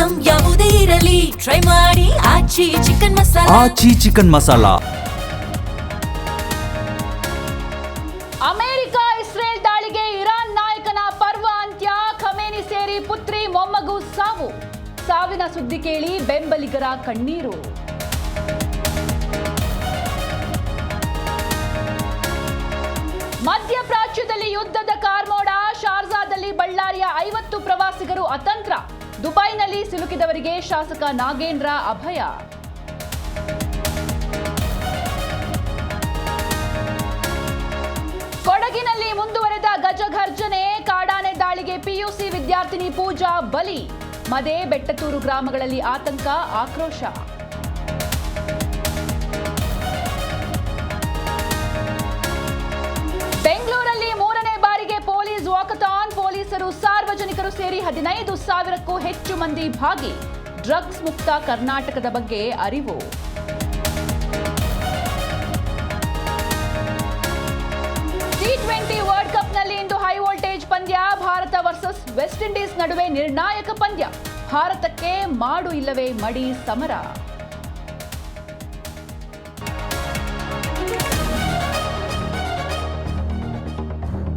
Item ಯಾವುದೇ ಇರಲಿ try ಮಾಡಿ ಆಚಿ ಚಿಕನ್ ಮಸಾಲಾ. ಆಚಿ ಚಿಕನ್ ಮಸಾಲಾ. ಅಮೆರಿಕ ಇಸ್ರೇಲ್ ದಾಳಿಗೆ ಇರಾನ್ ನಾಯಕನ ಪರ್ವ ಅಂತ್ಯ. ಖಮೇನಿ ಸೇರಿ ಪುತ್ರಿ ಮೊಮ್ಮಗು ಸಾವು. ಸಾವಿನ ಸುದ್ದಿ ಕೇಳಿ ಬೆಂಬಲಿಗರ ಕಣ್ಣೀರು. ಮಧ್ಯಪ್ರಾಚ್ಯದಲ್ಲಿ ಯುದ್ಧದ ಕಾರ್ಮೋಡ. ಶಾರ್ಜಾದಲ್ಲಿ ಬಳ್ಳಾರಿಯ 50 ಪ್ರವಾಸಿಗರು ಅತಂತ್ರ. ದುಬೈನಲ್ಲಿ ಸಿಲುಕಿದವರಿಗೆ ಶಾಸಕ ನಾಗೇಂದ್ರ ಅಭಯ. ಕೊಡಗಿನಲ್ಲಿ ಮುಂದುವರೆದ ಗಜಘರ್ಜನೆ. ಕಾಡಾನೆ ದಾಳಿಗೆ ಪಿಯುಸಿ ವಿದ್ಯಾರ್ಥಿನಿ ಪೂಜಾ ಬಲಿ. ಮದೆ ಬೆಟ್ಟತೂರು ಗ್ರಾಮಗಳಲ್ಲಿ ಆತಂಕ, ಆಕ್ರೋಶ. ಬೆಂಗಳೂರಲ್ಲಿ 3ನೇ ಬಾರಿಗೆ ಪೊಲೀಸ್ ವಾಕಥಾನ್. ಪೊಲೀಸರು ಸಾರ್ವಜನಿಕರು ಸೇರಿ 15,000ಕ್ಕೂ ಹೆಚ್ಚು ಮಂದಿ ಭಾಗಿ. ಡ್ರಗ್ಸ್ ಮುಕ್ತ ಕರ್ನಾಟಕದ ಬಗ್ಗೆ ಅರಿವು. T20 ವರ್ಲ್ಡ್ ಕಪ್ನಲ್ಲಿ ಇಂದು ಹೈ ವೋಲ್ಟೇಜ್ ಪಂದ್ಯ. ಭಾರತ ವರ್ಸಸ್ ವೆಸ್ಟ್ ಇಂಡೀಸ್ ನಡುವೆ ನಿರ್ಣಾಯಕ ಪಂದ್ಯ. ಭಾರತಕ್ಕೆ ಮಾಡು ಇಲ್ಲವೇ ಮಡಿ ಸಮರ.